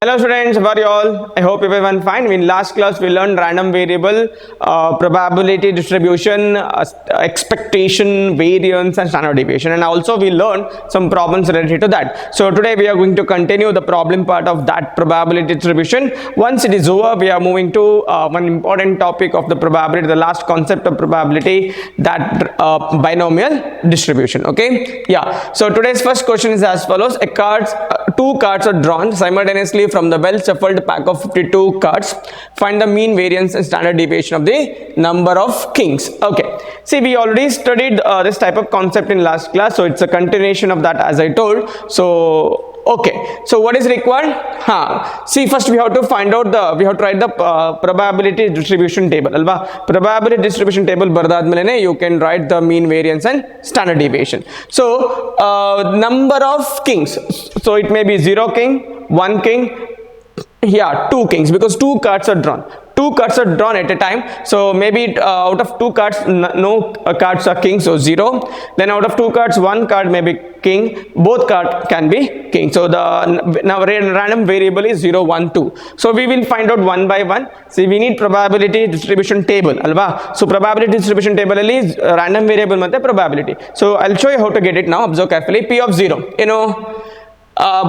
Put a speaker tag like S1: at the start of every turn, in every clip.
S1: Hello students, how are you all? I hope everyone fine. In last class we learned random variable, probability distribution, expectation, variance and standard deviation, and also we learned some problems related to that. So today we are going to continue the problem part of that probability distribution. Once it is over, we are moving to one important topic of the probability, the last concept of probability, that binomial distribution. Okay, yeah. So today's first question is as follows: two cards are drawn simultaneously from the well shuffled pack of 52 cards. Find the mean, variance and standard deviation of the number of kings. Okay, see, we already studied this type of concept in last class, so it's a continuation of that, as I told. So okay, so what is required? See, first we have to find out we have to write the probability distribution table alva. Probability distribution table bardadmelene you can write the mean, variance and standard deviation. So number of kings, so it may be 0 king, 1 king, 2 kings, because 2 cards are drawn. 2 cards are drawn at a time, so maybe out of 2 cards no cards are king, so 0. Then out of 2 cards 1 card may be king, both cards can be king. So the now random variable is 0, 1, 2. So we will find out one by one. See, we need probability distribution table alva. So probability distribution table is random variable matte probability. So I'll show you how to get it now. Observe carefully. P of 0,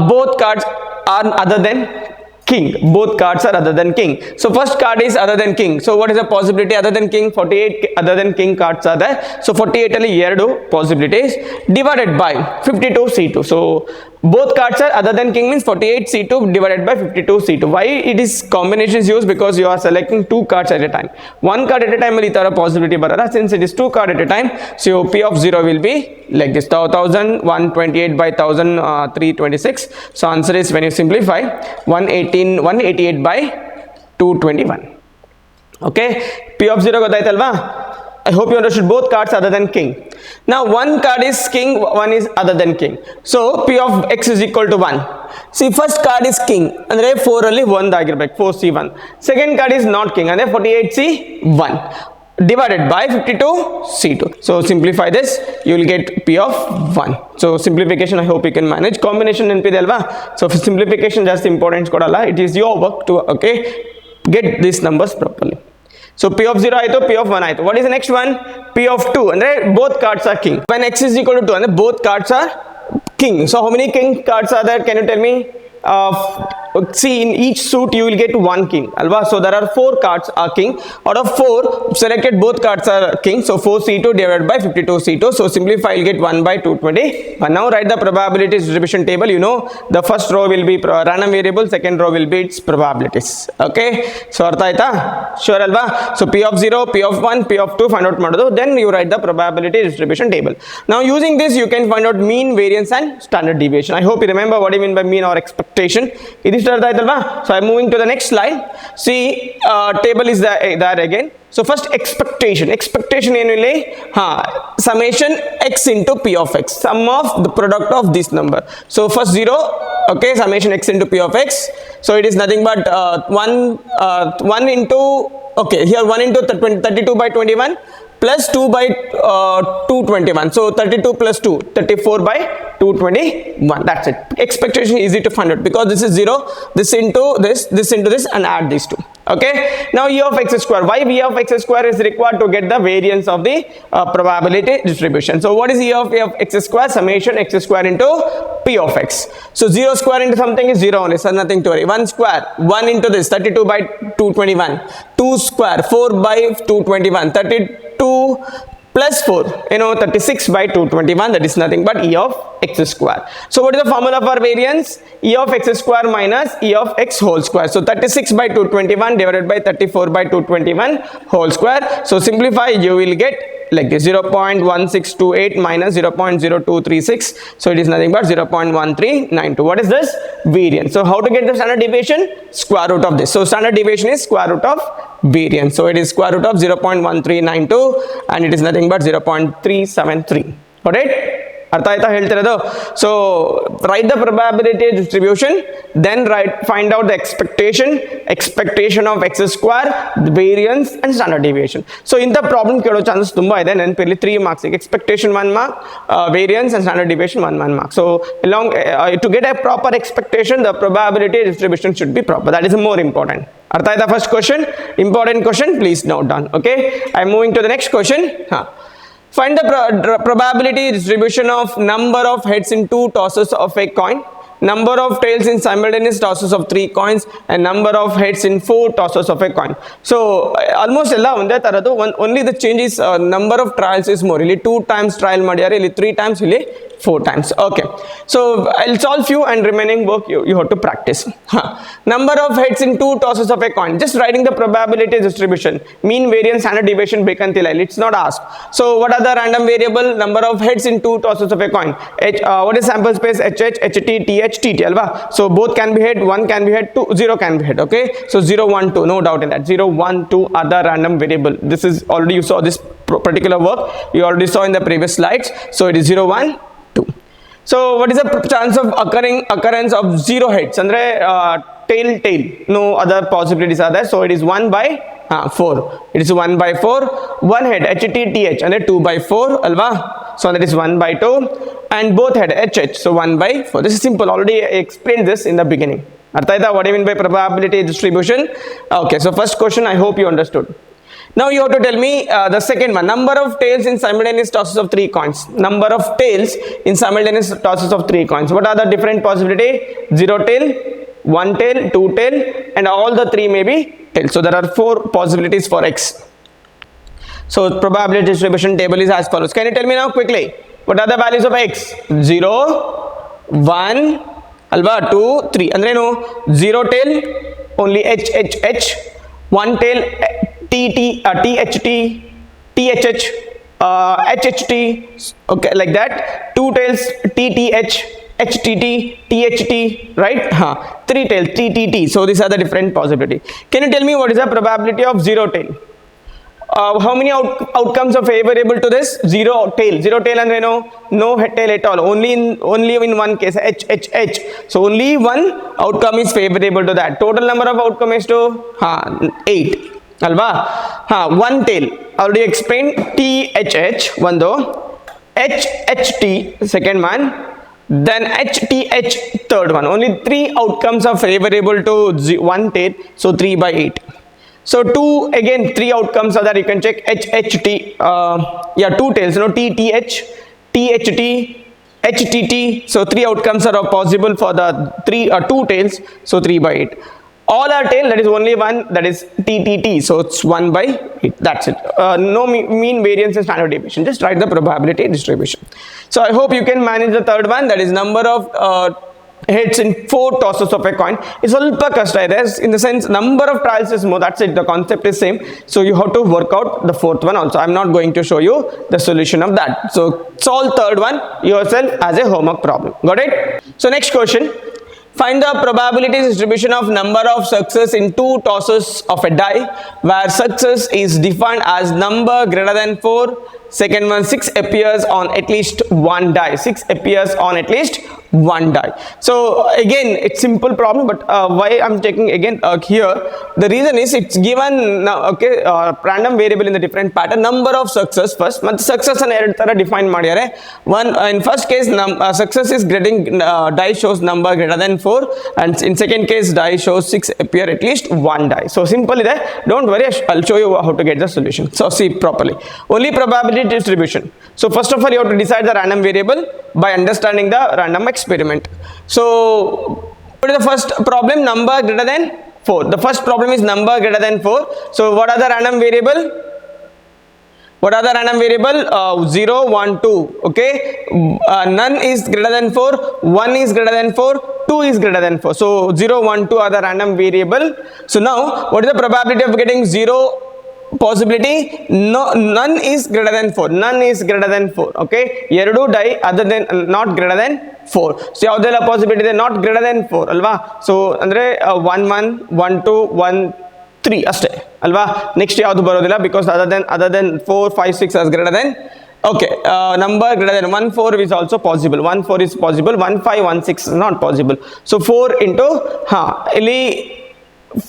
S1: both cards are other than king. Both cards are other than king. So first card is other than king. So what is the possibility other than king? 48 other than king cards are there. So 48 ಅಲ್ಲಿ 2 possibilities divided by 52 C2. So both cards are other than king means 48 C2 divided by 52 C2. Why it is combination is used? Because you are selecting 2 cards at a time. 1 card at a time will possibility barara. Since it is 2 cards at a time, so P of 0 will be like this: 1128 by 1326. So answer is, when you simplify, 188 by 221. Okay, P of 0 ಗೊತ್ತಾಯ್ತಲ್ವಾ? I hope you understood. Both cards other than king. Now one card is king, one is other than king. So P of X is equal to 1. See, first card is king andre 4 ಅಲ್ಲಿ 1 ಆಗಿರಬೇಕು, 4C1. Second card is not king andre 48C1 divided by 52C2. So simplify this, you will get P of 1. So simplification I hope you can manage. Combination ನೆನಪಿದೆ ಅಲ್ವಾ? So simplification ಜಾಸ್ತಿ importance ಕೊಡಲ್ಲ. It is your work to get these numbers properly. So P of 0 ಆಯಿತು, P of 1 ಆಯಿತು. What is the next one? P of 2 ಅಂದರೆ both cards are king. When X is equal to 2 ಅಂದರೆ both cards are king. So how many king cards are there? Can you tell me? See, in each suit you will get 1 king alva. So there are 4 cards are king. Out of 4 selected, both cards are king. So 4C2 divided by 52C2. So simplify, you'll get 1 by 220. And now write the probability distribution table. You know the first row will be random variable, second row will be its probabilities. Okay, so artha aita? Sure alva? So P of 0, P of 1, P of 2 find out madodu. Then you write the probability distribution table. Now using this you can find out mean, variance and standard deviation. I hope you remember what I mean by mean or expectation. It is So I'm moving to the next slide. See, table is there again. So first expectation annually summation x into P of X, sum of the product of this number. So first 0, okay, summation x into P of X. So it is nothing but 1 into, okay, here 1 into 32 by 21 plus 2 by 221. So 32 plus 2, 34 by 221. That's it. Expectation easy to find out because this is 0, this into this and add these two. Okay, now E of X square. Why E of X square is required? To get the variance of the probability distribution. So what is E of X square? Summation x square into P of X. So 0 square into something is 0 only, so nothing to worry. 1 square, 1 into this, 32 by 221. 2 square, 4 by 221, 32 plus 4, 36 by 221. That is nothing but E of X square. So what is the formula for variance? E of X square minus E of X whole square. So 36 by 221 divided by 34 by 221 whole square. So simplify, you will get like this: 0.1628 minus 0.0236. So it is nothing but 0.1392. What is this? Variance. So how to get the standard deviation? Square root of this. So standard deviation is square root of variance. So it is square root of 0.1392 and it is nothing but 0.373. Got it? ಅರ್ಥ ಆಯ್ತಾ ಹೇಳ್ತಿರೋದು? So write the probability distribution, then find out the expectation of X square, variance and standard deviation. So ಇಂಥ problem ಕೇಳೋ chances ತುಂಬ ಇದೆ. ನೆನಪಿರಲಿ 3 marks, expectation 1 mark, variance and standard deviation 1 mark. So along to get a proper expectation, the probability distribution should be proper. That is more important. Artha aita first question, important question, please note down. Okay, I am moving to the next question. Find the probability distribution of number of heads in 2 tosses of a coin, number of tails in simultaneous tosses of 3 coins, and number of heads in 4 tosses of a coin. So almost ella onde taradu, only the change is number of trials is more. Illi 2 times trial madiyare, illi 3 times, illi 4 times. Okay, so I'll solve few and remaining work you have to practice. Number of heads in 2 tosses of a coin, just writing the probability distribution, mean, variance, standard deviation bekantiಲ್ಲ, it's not asked. So what are the random variable? Number of heads in 2 tosses of a coin. What is sample space? HH, HT, TH, TT alva. So both can be head, 1 can be head, 0 can be head. Okay, so 0 1 2, no doubt in that. 0 1 2 are the random variable. This is already, you saw this particular work, you already saw in the previous slides. So it is 0 1 2. So what is the chance of occurrence of 0 heads? Andre tail, no other possibilities are there. So it is 1 by 4. It is 1 by 4. 1 head HT TH and 2 by 4 alva. So that is 1 by 2, and both head HH, so 1 by 4. This is simple, already I explained this in the beginning. Artha aita what I mean by probability distribution? Okay, so first question, I hope you understood. Now you have to tell me the second one, number of tails in simultaneous tosses of 3 coins. Number of tails in simultaneous tosses of 3 coins. What are the different possibility? 0 tail, 1 tail, 2 tail, and all the 3 may be tail. So there are 4 possibilities for X. So probability distribution table is as follows. Can you tell me now quickly, what are the values of X? 0, 1 alva, 2, 3. Andre no, 0 tail only H, 1 tail TT, THT, THH, HHT, okay, like that. 2 tails TTH, HTT, THT, right? 3 tails TTT. So these are the different possibility. Can you tell me what is the probability of 0 tail? How many outcomes are favorable to this? 0 tail and no head tail at all. Only in one case, H. So only one outcome is favorable to that. Total number of outcome is to 8. Alva. 1 tail, already explained. THH one though, HHT second one, then HTH third one. Only 3 outcomes are favorable to 1 tail, so 3 by 8. So 2, again 3 outcomes are that you can check. HHT, 2 tails, TTH, THT, HTT. So 3 outcomes are possible for the 2 tails, so 3 by 8. All are tail, that is only one, that is TTT, so it's 1 by 8. That's it. No mean, variance and standard deviation. Just write the probability distribution. So I hope you can manage the third one, that is number of heads in 4 tosses of a coin. It's a little kasta ಇದೆ, in the sense number of trials is more, that's it, the concept is same. So you have to work out the fourth one also. I'm not going to show you the solution of that. So solve third one yourself as a homework problem. Got it? So next question. Find the probability distribution of number of success in 2 tosses of a die, where success is defined as number greater than 4. Second one, 6 appears on at least 1 die. 6 appears on at least 1 die. So again, it's simple problem, but why I'm taking again here, the reason is it's given random variable in the different pattern. Number of success first, but success and error tara define madiyare. One in first case success is getting die shows number greater than 4, and in second case die shows 6 appear at least 1 die. So simple ಇದೆ, don't worry, I'll show you how to get the solution. So see properly, only probability distribution. So first of all, you have to decide the random variable by understanding the random experiment. So what is the first problem? Number greater than 4. The first problem is number greater than 4. So what are the random variable? 0 1 2. Okay, none is greater than 4, 1 is greater than 4, 2 is greater than 4. So 0 1 2 are the random variable. So now what is the probability of getting 0 possibility? No, none is greater than 4. Okay, ಎರಡು die other than not greater than 4. So ಯಾವುದೆಲ್ಲ possibility ಇದೆ not greater than 4 ಅಲ್ವಾ? So ಅಂದ್ರೆ 1 1 1 2 1 3 ಅಷ್ಟೇ ಅಲ್ವಾ? Next ಯಾವುದು ಬರೋದಿಲ್ಲ, because other than 4 5 6 as greater than Okay, number greater than 1 4 is also possible. 1 4 is possible. 1 5 1 6 is not possible. So 4 into ಇಲ್ಲಿ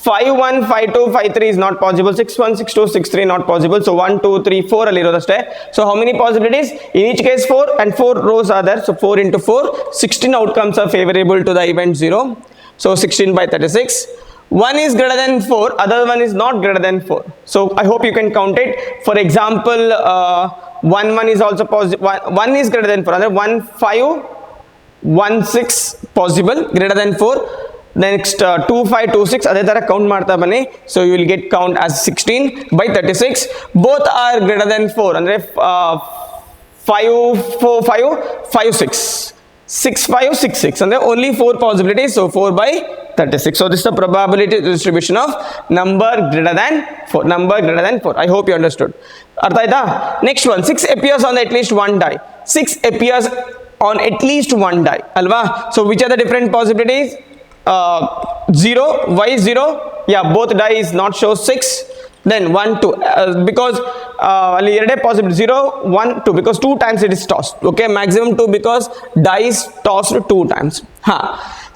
S1: 5 1 5 2 5 3 is not possible. 6 1 6 2 6 3 not possible. So 1 2 3 4 ಅಲ್ಲಿ ಇರೋದಷ್ಟೇ. So how many possibilities? In each case 4 and 4 rows are there. So 4 into 4, 16 outcomes are favorable to the event 0. So 16 by 36. One is greater than 4, other one is not greater than 4. So I hope you can count it. For example, 1 is also possible. 1 is greater than 4. Other 1 5 1 6 possible greater than 4. Next 2 5 2 6 ಅದೇ ತರ count ಮಾಡ್ತಾ ಬನ್ನಿ. So you will get count as 16 by 36. Both are greater than 4. ಅಂದ್ರೆ 5 4 5 5 6 6 5 6 6 and there only 4 possibilities, so 4 by 36. So this is the probability distribution of number greater than 4. I hope you understood. Artha aita? Next one, 6 appears on at least one die. 6 appears on at least one die alva. So which are the different possibilities? 0, why 0? Yeah, both die is not show 6. Then 1 2 because ಅಲ್ಲಿ ಎರಡೇ possible 0 1 2 because 2 times it is tossed. Okay, maximum 2 because die is tossed 2 times.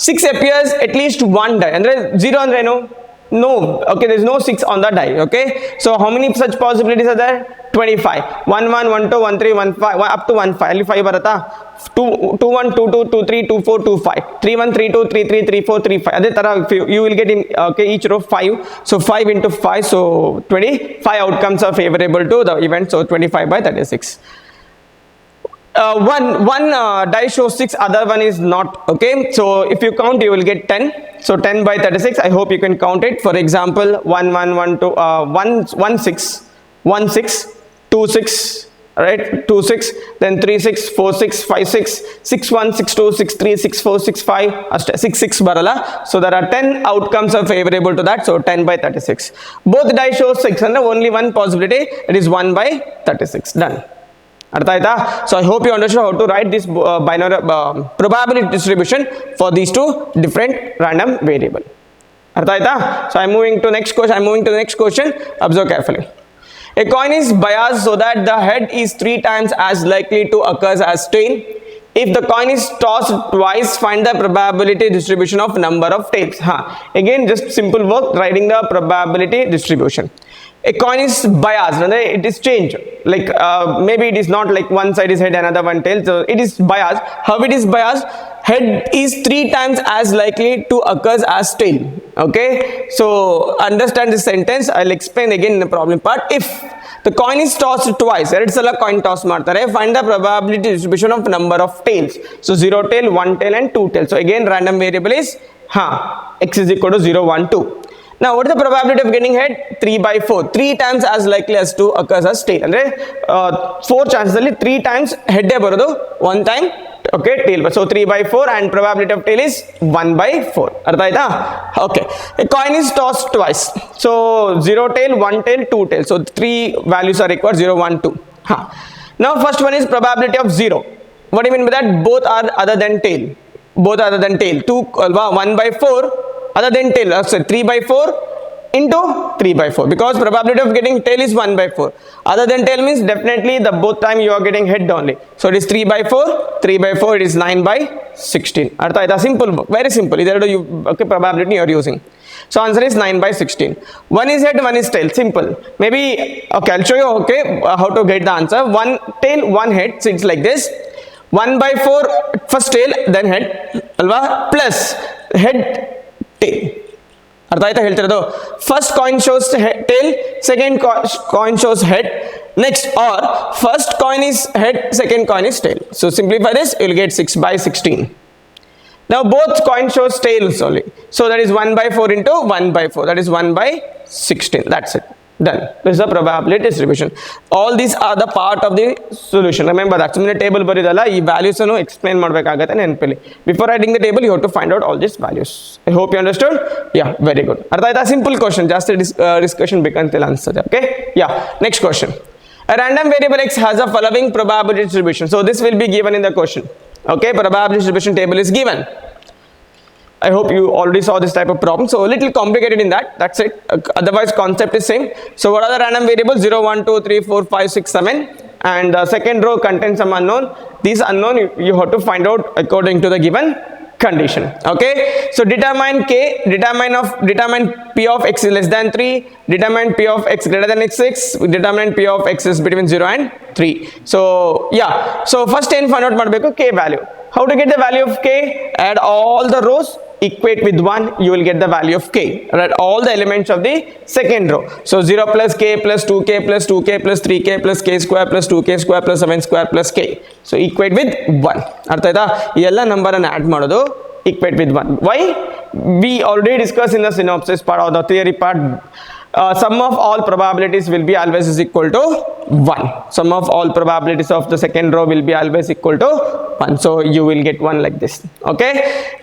S1: 6 appears at least one die ಅಂದ್ರೆ 0 ಅಂದ್ರೆ ಏನು? No. Okay, there is no 6 on the die. Okay, so how many such possibilities are there? 25. 1 1 1 2 1 3 1 5 up to 1 5 ಅಲ್ಲಿ 5 ಬರುತ್ತಾ? 2 2 1 2 2 2 3 2 4 2 5 3 1 3 2 3 3 3 4 3 5 ಅದೇ ತರ you will get in each row 5. So 5 into 5, so 25 outcomes are favorable to the event. So 25 by 36. One die shows 6, other one is not. Okay, so if you count you will get 10. So 10 by 36, I hope you can count it. For example, 1 1 1 2 1 6 1 6 2 6, right? 2 6, then 3 6 4 6 5 6 6 1 6 2 6 3 6 4 6 5 6 6 barala. So there are 10 outcomes are favorable to that. So 10 by 36. Both die show 6 and only one possibility, it is 1 by 36. Done. Artha aita? So I hope you understood how to write this binary probability distribution for these two different random variable. Artha aita? So I'm moving to the next question. Observe carefully. A coin is biased so that the head is 3 times as likely to occur as tail. If the coin is tossed twice, find the probability distribution of number of tails. Again, just simple work writing the probability distribution. A coin is biased, it is changed. Like maybe it is not like one side is head, another one tail. So it is biased. How it is biased? Head is 3 times as likely to occur as tail. Okay, so understand this sentence. I'll explain again in the problem part. If the coin is tossed twice, ಎರಡು ಸಲ coin toss ಮಾಡ್ತಾರೆ, find the probability distribution of number of tails. So 0 tail, 1 tail and 2 tail. So again random variable is x is equal to 0 1 2. Now what is the probability of getting head? 3 by 4. 3 times as likely as to occur as tail. ಅಂದ್ರೆ 4 chances ಅಲ್ಲಿ 3 times head ಬರೋದು, 1 time okay tail. So 3 by 4 and probability of tail is 1 by 4. ಅರ್ಥ ಆಯ್ತಾ? Okay, a coin is tossed twice. So 0 tail, 1 tail, 2 tail. So 3 values are required, 0 1 2. Now first one is probability of 0. What do you mean by that? Both are other than tail. 2 1 by 4 other than tail. So 3 by 4 into 3 by 4 because probability of getting tail is 1 by 4. Other than tail means definitely the both time you are getting head only. So it is 3 by 4, 3 by 4 it is 9 by 16. Artha aita? Simple work, very simple. Either you okay probability you are using. So answer is 9 by 16. One is head, one is tail. Simple. Maybe okay, I'll show you okay how to get the answer. One tail, one head. So it's like this. 1 by 4 first tail, then head alva, plus head tail. ಅರ್ಥ ಆಯ್ತಾ ಹೇಳ್ತಿರೋದು? First coin shows tail, second coin shows head. Next are first coin is head, second coin is tail. So simplify this, you will get 6 by 16. Now both coin shows tails only. So that is 1 by 4 into 1 by 4. That is 1 by 16. That's it. Done. This is the probability distribution. All these are the part of the solution. Remember that. So table baridala ee values annu explain madbekagate nenpili. Before writing the table you have to find out all these values. I hope you understood. Yeah, very good. Artha aita? Simple question, just a discussion bekantila answer. Okay, yeah. Next question. A random variable x has a following probability distribution. So this will be given in the question. Okay, probability distribution table is given. I hope you already saw this type of problem. So a little complicated in that. That's it. Otherwise, concept is same. So what are the random variables? 0, 1, 2, 3, 4, 5, 6, 7. And the second row contains some unknown. These unknown you have to find out according to the given condition. Okay. So determine K. Determine P of X is less than 3. Determine P of X greater than 6. Determine P of X is between 0 and 3. So yeah. So first find out madbeku K value. How to get the value of K? Add all the rows, equate with 1, you will get the value of K. Right? All the elements of the second row. So 0 plus K plus 2K plus 2K plus 3K plus K square plus 2K square plus 7 square plus K. So equate with 1. Artha aita? Ee ella number annu add ಮಾಡೋದು equate with 1. Why? We already discussed in the synopsis part or the theory part. Sum of all probabilities will be always is equal to 1. Sum of all probabilities of the second row will be always equal to 1. So you will get 1 like this. Okay.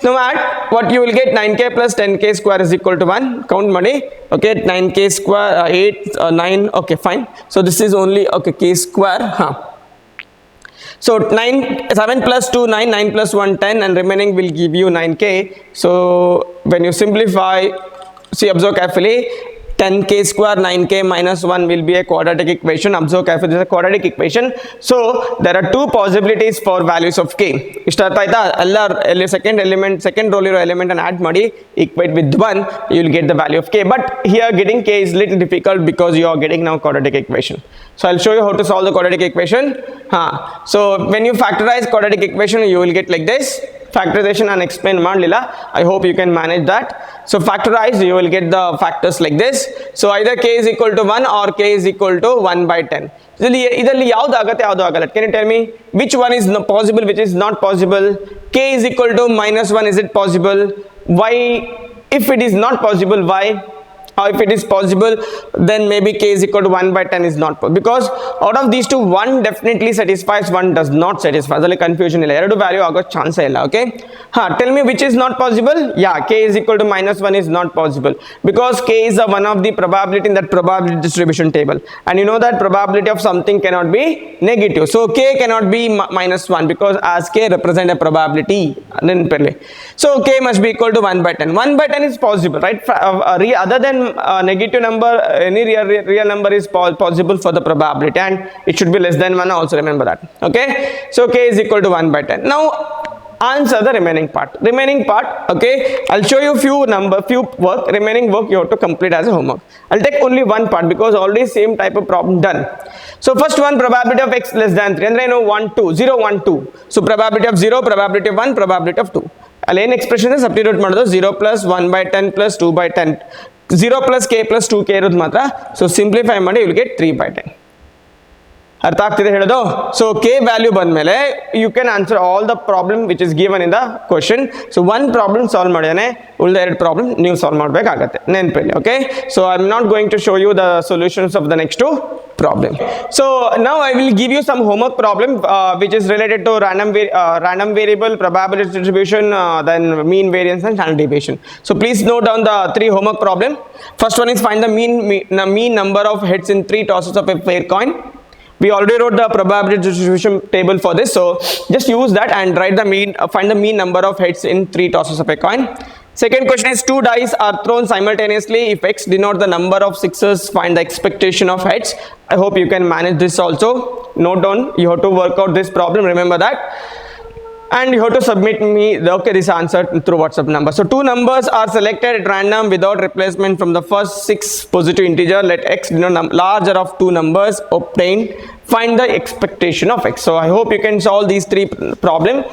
S1: Now add what you will get 9k plus 10k square is equal to 1. Count money. Okay. 9k square 8 9. Okay, fine. So this is only okay k square. So 7 plus 2 9, 9 plus 1 10, and remaining will give you 9k. So when you simplify, see, observe carefully. 10k square 9k minus 1 will be a quadratic equation. Observe carefully, this is a quadratic equation. So there are two possibilities for values of k. Start aita alla second row element and add ಮಾಡಿ equate with 1, you will get the value of k. But here getting k is little difficult because you are getting now quadratic equation. So I'll show you how to solve the quadratic equation. So when you factorize quadratic equation, you will get like this. Factorization and explain ಮಾಡಲಿಲ್ಲ. I hope you can manage that. So factorize, you will get the factors like this. So either k is equal to 1 or k is equal to 1 by 10. ಇದರಲ್ಲಿ ಯಾವ್ದು ಆಗುತ್ತೆ ಯಾವ್ದು ಆಗಲ್ಲ? Can you tell me which one is possible, which is not possible? K is equal to minus 1, is it possible? Why? If it is not possible, why? Or if it is possible, then maybe k is equal to 1 by 10 is not possible, because out of these two, one definitely satisfies, one does not satisfy. Adalli confusion illa, eradu value ago chance illa. Okay, tell me which is not possible. Yeah, k is equal to minus 1 is not possible, because k is one of the probability in that probability distribution table, and you know that probability of something cannot be negative. So k cannot be minus 1, because as k represent a probability. So k must be equal to 1 by 10. 1 by 10 is possible, right? Other than negative number, any real number is possible for the probability, and it should be less than 1 also, remember that. Okay, so k is equal to 1 by 10. Now answer the remaining part. Okay, I'll show you few work. Remaining work you have to complete as a homework. I'll take only one part because already same type of problem done. So first one, probability of x less than 3, and I know 1 2 0 1 2. So probability of 0, probability of 1, probability of 2. Allen expression is substitute ಮಾಡೋದು 0 plus 1 by 10 plus 2 by 10. 0 plus k plus 2k ಇರೋದು ಮಾತ್ರ. So simplify ಮಾಡಿ you will get 3 by 10. ಅರ್ಥ ಆಗ್ತಿದೆ ಹೇಳೋದು? So k value ಬಂದ್ಮೇಲೆ you can answer all the problem which is given in the question. So one problem solve ಮಾಡಿದಾನೆ, ಉಳಿದ ಎರಡು problem ನೀವು solve ಮಾಡಬೇಕಾಗುತ್ತೆ ನೆನಪಲ್ಲಿ. Okay, so I'm not going to show you the solutions of the next two problem. So now I will give you some homework problem which is related to random variable, probability distribution, then mean, variance and standard deviation. So please note down the three homework problem. First one is find the mean number of heads in 3 tosses of a fair coin. We already wrote the probability distribution table for this, so just use that and write the find the mean number of heads in 3 tosses of a coin. Second question is 2 dice are thrown simultaneously. If x denote the number of sixes, find the expectation of heads. I hope you can manage this also. Note down, you have to work out this problem, remember that. And you have to submit me this answer through WhatsApp number. So 2 numbers are selected at random without replacement from the first 6 positive integer. Let x denote larger of 2 numbers obtained. Find the expectation of x. So I hope you can solve these 3 problems.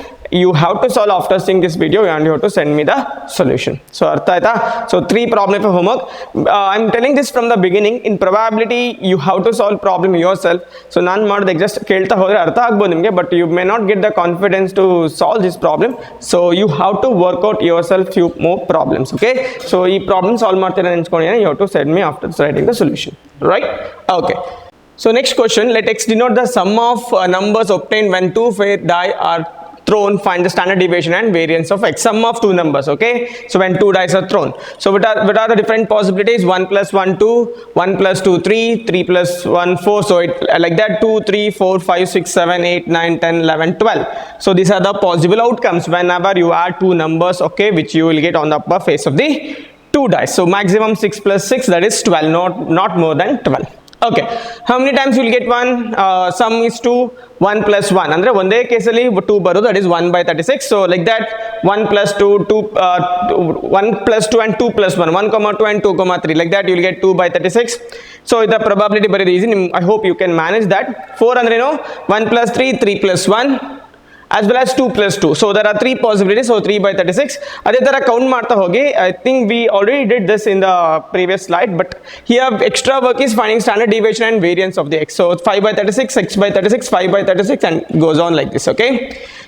S1: You have to solve after seeing this video, and you have to send me the solution. So artha aita? So 3 problem for homework. I'm telling this from the beginning. In probability, you have to solve problem yourself. So nan madde just kelta hodre artha agbodu nimge, but you may not get the confidence to solve this problem. So you have to work out yourself few more problems. Okay, so ee problem solve ಮಾಡ್ತೀರಾ ನೆನ್ಸ್ಕೊಂಡಿದ್ದೀನಿ, you have to send me after writing the solution, right? Okay, so next question, let x denote the sum of numbers obtained when 2 fair die are thrown, find the standard deviation and variance of x, sum of two numbers. Okay, so when two dice are thrown, so what are the different possibilities? 1 plus 1 2, 1 plus 2 3, 3 plus 1 4, so it like that, 2 3 4 5 6 7 8 9 10 11 12. So these are the possible outcomes whenever you add two numbers, okay, which you will get on the upper face of the two dice. So maximum 6 plus 6, that is 12, not more than 12. Okay, how many times you will get 1? Sum is 2, 1 plus 1 andre onde case alli 2 baru, that is 1 by 36. So like that, 1 plus 2 1 plus 2 and 2 plus 1, 1 comma 2 and 2 comma 3, like that you will get 2 by 36. So the probability very easy, I hope you can manage that. 4 andre 1 plus 3, 3 plus 1, as well as 2 plus 2. So there are three possibilities, so 3 by 36. Adhe tara count marta hogi. I think we already did this in the previous slide, but here extra work is finding standard deviation and variance of the x. So 5 by 36, 6 by 36, 5 by 36, and goes on like this. Okay,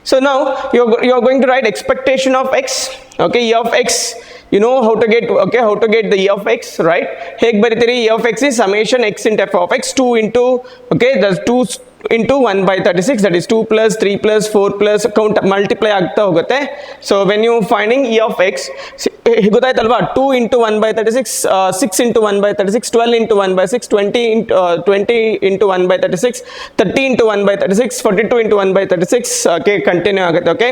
S1: so now you're going to write expectation of x. Okay, e of x, you know how to get, okay, how to get the e of x, right? Hege baritiri, e of x is summation x into f of x, 2 into, okay, there's 2 into 1 by 36, that is 2 plus 3 plus 4 plus count multiply agta hogutte. So when you finding e of x, ಗೊತ್ತಾಯ್ತಲ್ವಾ, 2 into 1 by 36, 6 into 1 by 36, 12 into 1 by 6, 20 into 1 by 36, 30 into 1 by 36, 42 into 1 by 36. Okay, continue ಆಗುತ್ತೆ. Okay,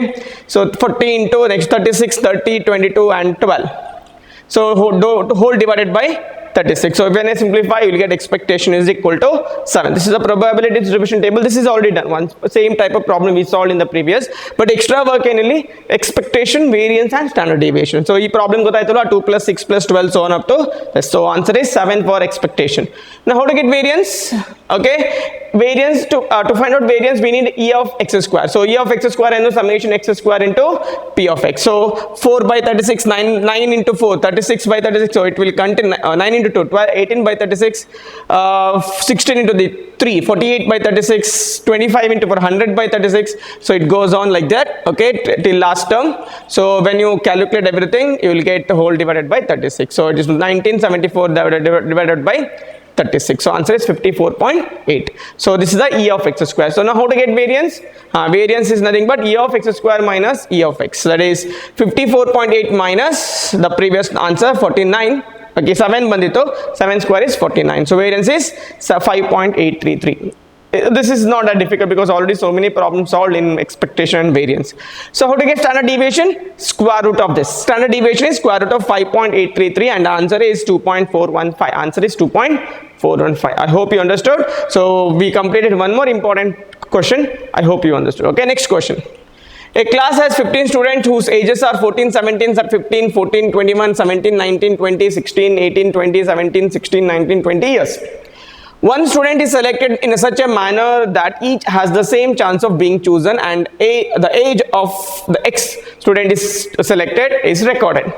S1: so 40 into next 36, 30, 22 and 12. So whole divided by 36. So when I simplify, you will get expectation is equal to 7. This is a probability distribution table. This is already done once. Same type of problem we solved in the previous, but extra work in expectation, variance and standard deviation. So this problem gotaitala 2 plus 6 plus 12, so on up to this. So answer is 7 for expectation. Now how to get variance? Okay, variance, to find out variance we need e of x square. So e of x square and summation x square into p of x. So 4 by 36, 9 into 4, 36 by 36. So it will contain 9 into 2, 12, 18 by 36, 16 into the 3, 48 by 36, 25 into 400 by 36. So it goes on like that, okay, till last term. So when you calculate everything, you will get the whole divided by 36. So it is 1974 divided by 36. So answer is 54.8. So this is the e of x square. So now how to get variance? Variance is nothing but e of x square minus e of x. That is 54.8 minus the previous answer 49. Okay, 7 bandito, 7 square is 49. So variance is 5.833. This is not that difficult because already so many problems solved in expectation and variance. So how to get standard deviation? Square root of this. Standard deviation is square root of 5.833 and the answer is 2.415. Answer is 2.415. I hope you understood. So we completed one more important question. I hope you understood. Okay, next question. A class has 15 students whose ages are 14, 17, 15, 14, 21, 17, 19, 20, 16, 18, 20, 17, 16, 19, 20 years. One student is selected in such a manner that each has the same chance of being chosen and the age of the X student is selected is recorded.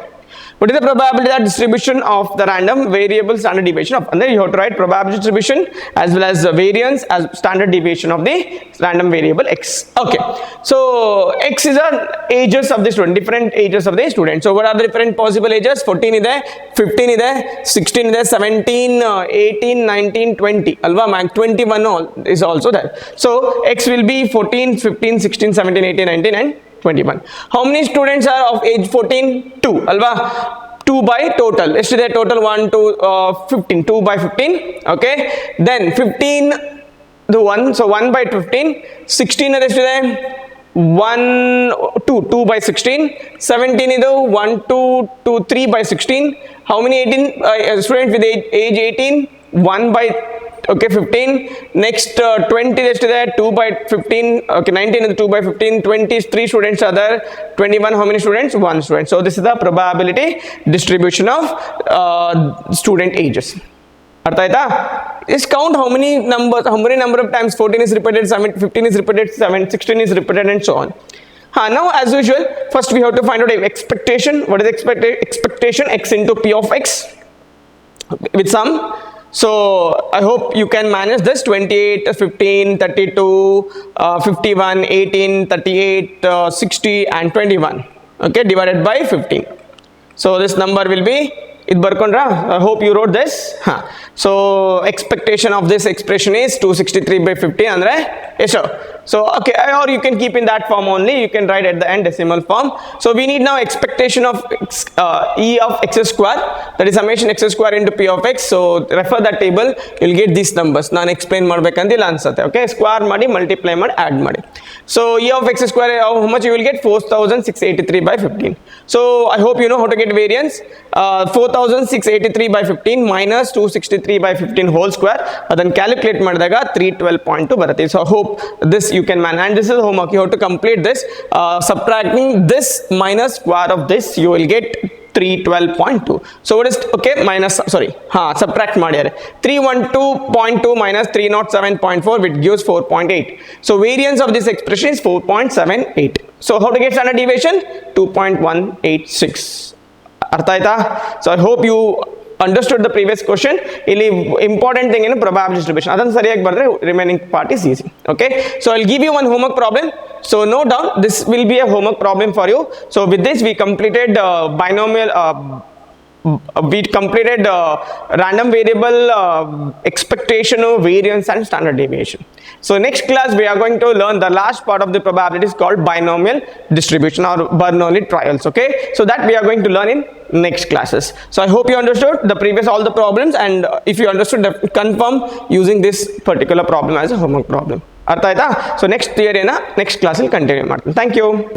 S1: What is the probability that distribution of the random variable standard deviation of, and then you have to write probability distribution as well as the variance as standard deviation of the random variable x. Okay, so x is the ages of the student, different ages of the student. So what are the different possible ages? 14 is there, 15 is there, 16 is there, 17, 18, 19, 20. Alva, 21 is also there. So x will be 14, 15, 16, 17, 18, 19 and 21. How many students are of age 14? 2. Alva, 2 by total. Yesterday total 1 to 15. 2 by 15. Okay. Then 15 the 1. So 1 by 15. 16 yesterday 1 2 by 16. 17 is 1 2 3 by 16. How many 18 students with age 18? 1 by, okay, 15. Next 20 is there, 2 by 15. Okay, 19 is 2 by 15. 20 is 3 students are there. 21, how many students? 1 student. So this is the probability distribution of student ages. Just count how many number of times 14 is repeated, 15 is repeated, 16 is repeated and so on. Now as usual, first we have to find out expectation. What is expectation? X into p of x with sum. So I hope you can manage this. 28, 15, 32, 51, 18, 38, 60 and 21. Okay, divided by 15. So this number will be ಇದು ಬರ್ಕೊಂಡ್ರಾ? I hope you wrote this. So expectation of this expression is 263 by 50 ಅಂದ್ರೆ ಎಷ್ಟು? So okay, or you can keep in that form only, you can write at the end decimal form. So we need now expectation of e of x square, that is summation x square into p of x. So refer that table, you'll get these numbers. ನಾನು explain ಮಾಡ್ಬೇಕಂತಿಲ್ಲ ಅನ್ಸುತ್ತೆ. Okay, square ಮಾಡಿ multiply ಮಾಡಿ add ಮಾಡಿ. So e of x square, how much you will get? 4683 by 15. So I hope you know how to get variance. 4683 by 15 minus 263 by 15 whole square, ಅದನ್ನು calculate ಮಾಡಿದಾಗ 312.2 ಬರುತ್ತೆ. So I hope this you can manage, and this is homework. You have to complete this. Subtracting this minus square of this, you will get 312.2. So what is, okay, minus, sorry, subtract ಮಾಡಿದ್ದಾರೆ. 312.2 minus 307.4, which gives 4.8. So variance of this expression is 4.78. So how to get standard deviation? 2.186. ಅರ್ಥ ಆಯ್ತಾ? So I hope you understood the previous question. ಇಲ್ಲಿ important thing ಏನು probability distribution, ಅದನ್ನು ಸರಿಯಾಗಿ ಬರೆದ್ರೆ remaining part is easy. Okay, so I'll give you one homework problem. So note down, this will be a homework problem for you. So with this we completed binomial we completed random variable expectation, variance and standard deviation. So next class we are going to learn the last part of the probabilities called binomial distribution or Bernoulli trials. Okay, so that we are going to learn in next classes. So I hope you understood the previous all the problems, and if you understood, confirm using this particular problem as a homework problem. ಅರ್ಥ ಆಯ್ತಾ? So next theory next class will continue ಮಾಡ್ತೀನಿ. Thank you.